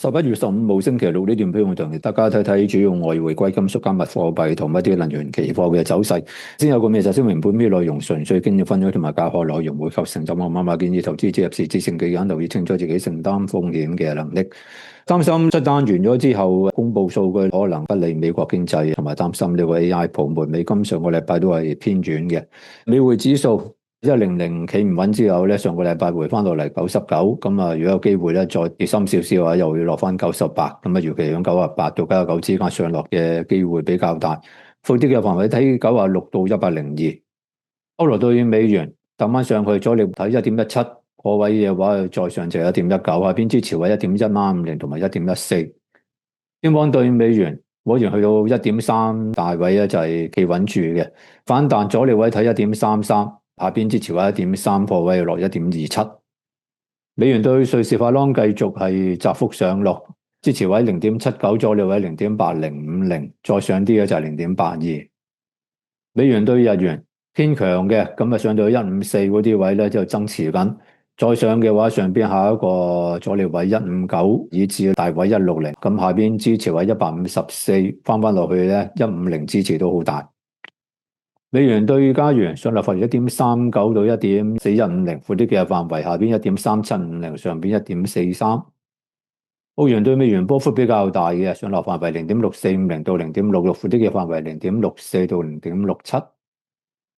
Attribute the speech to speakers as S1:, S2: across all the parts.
S1: 11月15號星期六呢段片我同大家睇睇主要外匯、貴金屬、加密貨幣同一啲能源期貨嘅走勢。先有個咩就聲明，本篇內容純粹經驗分享同埋教學內容，會構成就我媽媽建議投資者入市之前嘅人留意清楚自己承擔風險嘅能力。擔心出單完咗之後公布數據可能不利美國經濟，同埋擔心呢個 AI 泡沫。美金上個禮拜都係偏軟嘅，美匯指數100企唔穩之後咧，上個禮拜回翻到嚟99，咁啊，如果有機會咧再跌深少少啊，又會落翻98，咁啊，尤其響98到99之間上落嘅機會比較大。闊啲嘅範圍睇96到102。歐羅對美元彈翻上去，阻力睇1.17，個位嘅話再上就1.19，下邊支持位1.150同埋1.14。英鎊對美元果然去到1.3大位咧，就係企穩住嘅，反彈阻力位睇1.33。下邊支持位1.3，破位落1.27。美元對瑞士法郎繼續係窄幅上落，支持位0.79，阻力位0.8050，再上啲嘅就係0.82。美元對日元偏強嘅，咁啊上到154嗰啲位咧就增持緊，再上嘅話上邊下一個阻力位159，以至大位160，咁下邊支持位154，翻落去咧150支持都好大。美元對加元上落範圍1.39到1.4150，闊啲嘅範圍，下邊1.3750，上邊1.43。澳元對美元波幅比較大嘅，上落範圍0.6450到0.66，闊啲嘅範圍0.64到0.67。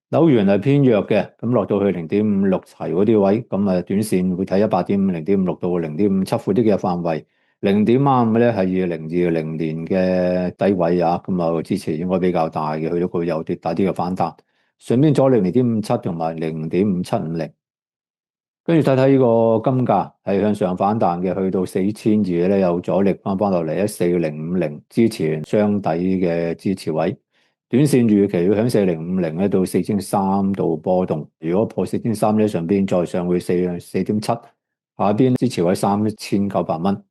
S1: 紐元係偏弱嘅，咁落到去0.56齊嗰啲位，咁啊短線會睇180 0.56到0.57，闊啲嘅範圍。0.55咧係2020年嘅低位啊，咁啊支持應該比較大嘅，去到佢有啲大啲嘅反彈。上邊阻力0.57同埋0.5750。跟住睇睇呢個金價係向上反彈嘅，去到4200咧有阻力，翻落嚟14050，之前雙底嘅支持位。短線預期要響4050咧到4300度波動，如果破4300咧，上邊再上去4.7，下邊支持位3900蚊。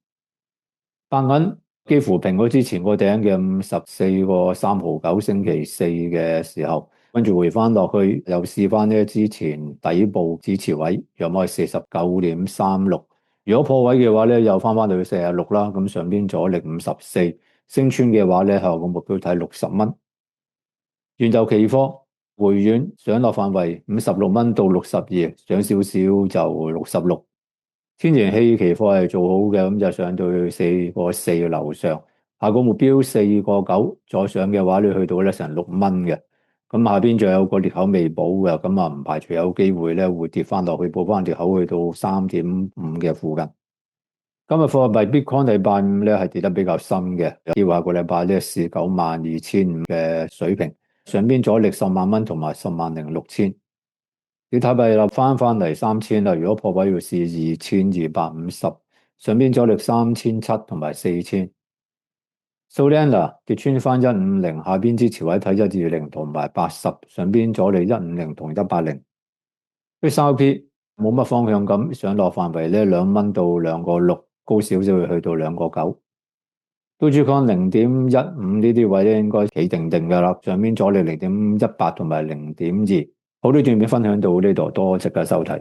S1: 白銀幾乎平咗之前個頂嘅54個3毫9，星期四嘅時候，跟住回翻落去，又試翻呢之前底部支持位，約莫係49.36。如果破位嘅話咧，又翻到去46啦。咁上邊阻力54，升穿嘅話咧，後個目標睇60蚊。原油期貨回軟，上落範圍56蚊到62，上少少就66。天然氣期貨係做好嘅，咁就上到4.4樓上，下個目標4.9，再上嘅話你去到咧成6蚊嘅，咁下邊仲有個裂口未補嘅，咁啊唔排除有機會咧會跌翻落去，補翻裂口去到3.5嘅附近。今日貨幣 Bitcoin 禮拜五咧係跌得比較深嘅，有啲話個禮拜咧試92,500嘅水平，上邊阻力10萬蚊同埋106000。你睇幣立翻嚟3000啦，如果破位要試2250，上邊阻力3700同埋4000。Solana 跌穿翻150，下邊支持位睇120同埋80，上邊阻力150同180。XRP 冇乜方向咁，上落範圍咧2蚊到2.6，高少少會去到2.9。Dogecoin 0.15呢啲位咧應該企定噶啦，上邊阻力0.18同埋0.2。好，呢段片分享到呢度，多謝大家收睇。